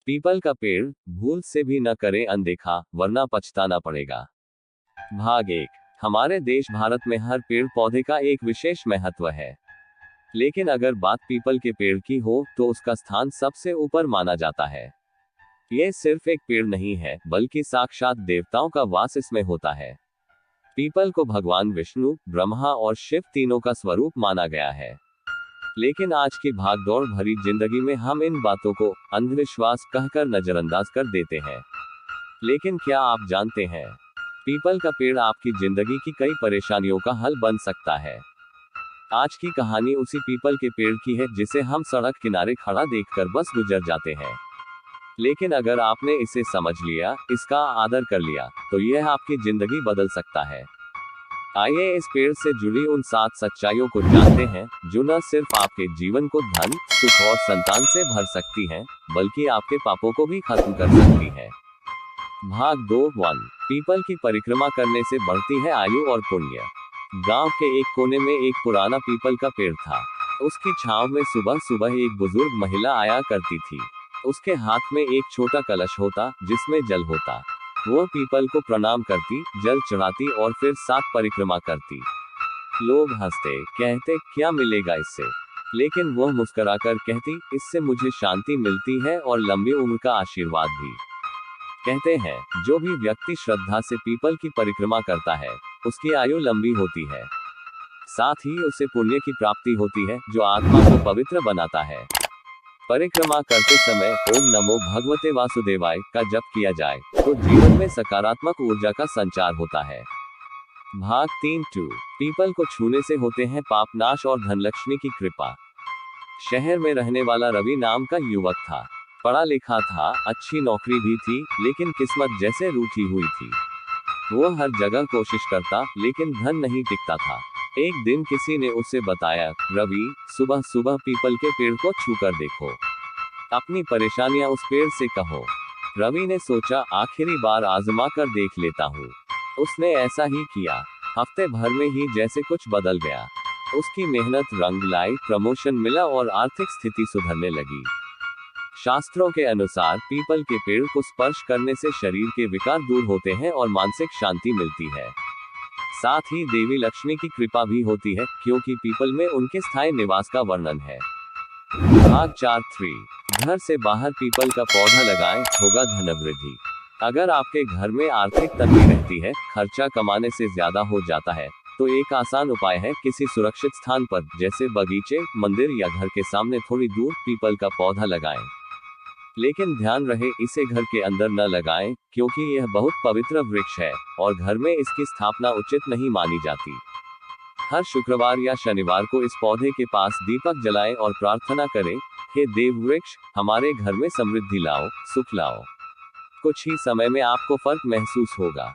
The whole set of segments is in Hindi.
पीपल का पेड़ भूल से भी न करें अनदेखा, वरना पछताना पड़ेगा। भाग 1। हमारे देश भारत में हर पेड़ पौधे का एक विशेष महत्व है, लेकिन अगर बात पीपल के पेड़ की हो तो उसका स्थान सबसे ऊपर माना जाता है। यह सिर्फ एक पेड़ नहीं है, बल्कि साक्षात देवताओं का वास इसमें होता है। पीपल को भगवान विष्णु, ब्रह्मा और शिव तीनों का स्वरूप माना गया है। लेकिन आज की भागदौड़ भरी जिंदगी में हम इन बातों को अंधविश्वास कहकर नजरअंदाज कर देते हैं। लेकिन क्या आप जानते हैं, पीपल का पेड़ आपकी जिंदगी की कई परेशानियों का हल बन सकता है। आज की कहानी उसी पीपल के पेड़ की है जिसे हम सड़क किनारे खड़ा देखकर बस गुजर जाते हैं। लेकिन अगर आपने इसे समझ लिया, इसका आदर कर लिया, तो यह आपकी जिंदगी बदल सकता है। आइए इस पेड़ से जुड़ी उन 7 सच्चाइयों को जानते हैं, जो न सिर्फ आपके जीवन को धन, सुख और संतान से भर सकती हैं, बल्कि आपके पापों को भी खत्म कर सकती हैं। भाग 2 1। पीपल की परिक्रमा करने से बढ़ती है आयु और पुण्य। गांव के एक कोने में एक पुराना पीपल का पेड़ था। उसकी छांव में सुबह सुबह एक बुजुर्ग महिला आया करती थी। उसके हाथ में एक छोटा कलश होता, जिसमें जल होता। वो पीपल को प्रणाम करती, जल चढ़ाती और फिर 7 परिक्रमा करती। लोग हंसते, कहते क्या मिलेगा इससे, लेकिन वह मुस्कुराकर कहती, इससे मुझे शांति मिलती है और लंबी उम्र का आशीर्वाद भी। कहते हैं, जो भी व्यक्ति श्रद्धा से पीपल की परिक्रमा करता है, उसकी आयु लंबी होती है। साथ ही उसे पुण्य की प्राप्ति होती है, जो आत्मा को पवित्र बनाता है। परिक्रमा करते समय ओम नमो भगवते वासुदेवाय का जप किया जाए तो जीवन में सकारात्मक ऊर्जा का संचार होता है। भाग 3 2। पीपल को छूने से होते हैं पाप नाश और धनलक्ष्मी की कृपा। शहर में रहने वाला रवि नाम का युवक था। पढ़ा लिखा था, अच्छी नौकरी भी थी, लेकिन किस्मत जैसे रूठी हुई थी। वो हर जगह कोशिश करता, लेकिन धन नहीं टिकता था। एक दिन किसी ने उसे बताया, रवि, सुबह सुबह पीपल के पेड़ को छूकर देखो, अपनी परेशानियां उस पेड़ से कहो। रवि ने सोचा, आखिरी बार आजमा कर देख लेता हूँ। उसने ऐसा ही किया। हफ्ते भर में ही जैसे कुछ बदल गया। उसकी मेहनत रंग लाई, प्रमोशन मिला और आर्थिक स्थिति सुधरने लगी। शास्त्रों के अनुसार पीपल के पेड़ को स्पर्श करने से शरीर के विकार दूर होते हैं और मानसिक शांति मिलती है। साथ ही देवी लक्ष्मी की कृपा भी होती है, क्योंकि पीपल में उनके स्थायी निवास का वर्णन है। भाग 4 3। घर से बाहर पीपल का पौधा लगाएं, होगा धनवृद्धि। अगर आपके घर में आर्थिक तंगी रहती है, खर्चा कमाने से ज्यादा हो जाता है, तो एक आसान उपाय है, किसी सुरक्षित स्थान पर जैसे बगीचे, मंदिर या घर के सामने थोड़ी दूर पीपल का पौधा लगाएं। लेकिन ध्यान रहे, इसे घर के अंदर न लगाएं, क्योंकि यह बहुत पवित्र वृक्ष है और घर में इसकी स्थापना उचित नहीं मानी जाती। हर शुक्रवार या शनिवार को इस पौधे के पास दीपक जलाएं और प्रार्थना करें, हे देव वृक्ष, हमारे घर में समृद्धि लाओ, सुख लाओ। कुछ ही समय में आपको फर्क महसूस होगा।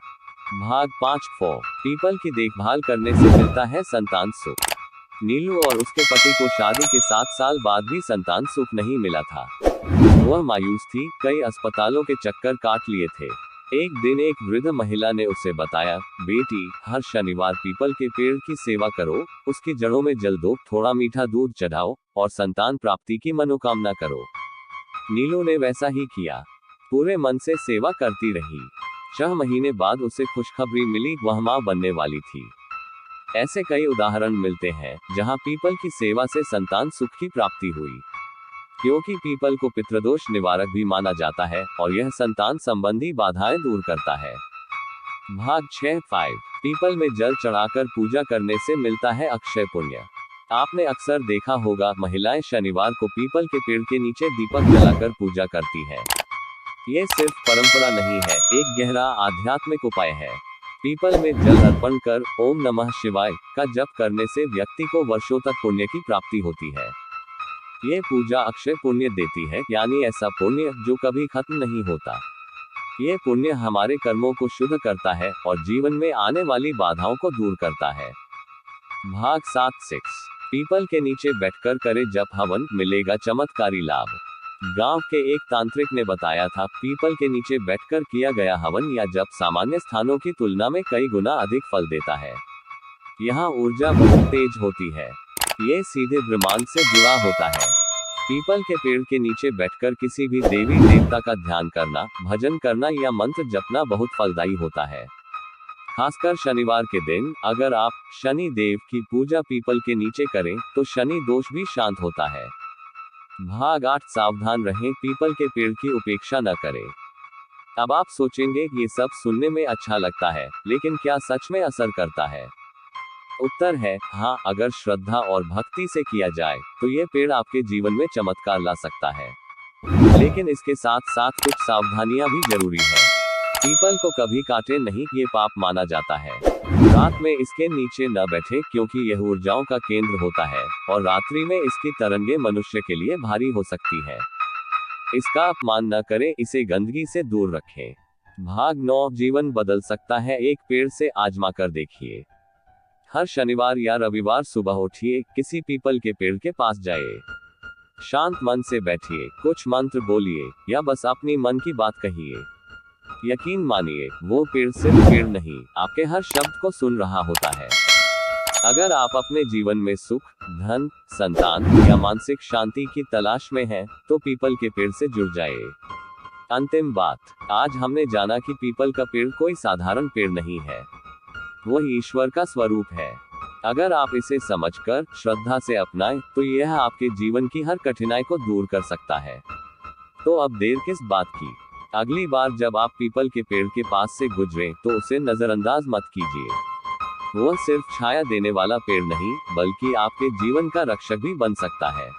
भाग 5 4। पीपल की देखभाल करने से मिलता है संतान सुख। नीलू और उसके पति को शादी के 7 साल बाद भी संतान सुख नहीं मिला था। वह मायूस थी, कई अस्पतालों के चक्कर काट लिए थे। एक दिन एक वृद्ध महिला ने उसे बताया, बेटी, हर शनिवार पीपल के पेड़ की सेवा करो, उसकी जड़ों में जल दो, थोड़ा मीठा दूध चढ़ाओ और संतान प्राप्ति की मनोकामना करो। नीलू ने वैसा ही किया। पूरे मन से सेवा करती रही। 6 महीने बाद उसे खुशखबरी मिली, वह मां बनने वाली थी। ऐसे कई उदाहरण मिलते हैं जहां पीपल की सेवा से संतान सुख की प्राप्ति हुई। क्योंकि पीपल को पितृदोष निवारक भी माना जाता है और यह संतान संबंधी बाधाएं दूर करता है। भाग 6 5। पीपल में जल चढ़ाकर पूजा करने से मिलता है अक्षय पुण्य। आपने अक्सर देखा होगा, महिलाएं शनिवार को पीपल के पेड़ के नीचे दीपक जलाकर पूजा करती हैं। ये सिर्फ परंपरा नहीं है, एक गहरा आध्यात्मिक उपाय है। पीपल में जल अर्पण कर ओम नमः शिवाय का जप करने से व्यक्ति को वर्षों तक पुण्य की प्राप्ति होती है। ये पूजा अक्षय पुण्य देती है, यानी ऐसा पुण्य जो कभी खत्म नहीं होता। ये पुण्य हमारे कर्मों को शुद्ध करता है और जीवन में आने वाली बाधाओं को दूर करता है। भाग 7 6। पीपल के नीचे बैठकर करे जप हवन, मिलेगा चमत्कारी लाभ। गांव के एक तांत्रिक ने बताया था, पीपल के नीचे बैठकर किया गया हवन या जप सामान्य स्थानों की तुलना में कई गुना अधिक फल देता है। यहाँ ऊर्जा बहुत तेज होती है। ये सीधे ब्रह्मांड से जुड़ा होता है। पीपल के पेड़ के नीचे बैठकर किसी भी देवी देवता का ध्यान करना, भजन करना या मंत्र जपना बहुत फलदायी होता है। खासकर शनिवार के दिन अगर आप शनि देव की पूजा पीपल के नीचे करें तो शनि दोष भी शांत होता है। भाग 8 सावधान रहें, पीपल के पेड़ की उपेक्षा न करें। अब आप सोचेंगे ये सब सुनने में अच्छा लगता है, लेकिन क्या सच में असर करता है? उत्तर है हाँ, अगर श्रद्धा और भक्ति से किया जाए तो ये पेड़ आपके जीवन में चमत्कार ला सकता है। लेकिन इसके साथ साथ कुछ सावधानियां भी जरूरी है। पीपल को कभी काटे नहीं, ये पाप माना जाता है। रात में इसके नीचे न बैठे क्योंकि यह ऊर्जाओं का केंद्र होता है और रात्रि में इसकी तरंगे मनुष्य के लिए भारी हो सकती है। इसका अपमान न करें, इसे गंदगी से दूर रखें। भाग 9 जीवन बदल सकता है, एक पेड़ से आजमा कर देखिए। हर शनिवार या रविवार सुबह उठिए, किसी पीपल के पेड़ के पास जाइए, शांत मन से बैठिए, कुछ मंत्र बोलिए या बस अपनी मन की बात कहिए। यकीन मानिए, वो पेड़ सिर्फ पेड़ नहीं, आपके हर शब्द को सुन रहा होता है। अगर आप अपने जीवन में सुख, धन, संतान या मानसिक शांति की तलाश में हैं, तो पीपल के पेड़ से जुड़ जाइए। अंतिम बात, आज हमने जाना कि पीपल का पेड़ कोई साधारण पेड़ नहीं है, वह ईश्वर का स्वरूप है। अगर आप इसे समझकर श्रद्धा से अपनाएं, तो यह आपके जीवन की हर कठिनाई को दूर कर सकता है। तो अब देर किस बात की? अगली बार जब आप पीपल के पेड़ के पास से गुजरें तो उसे नजरअंदाज मत कीजिए। वह सिर्फ छाया देने वाला पेड़ नहीं, बल्कि आपके जीवन का रक्षक भी बन सकता है।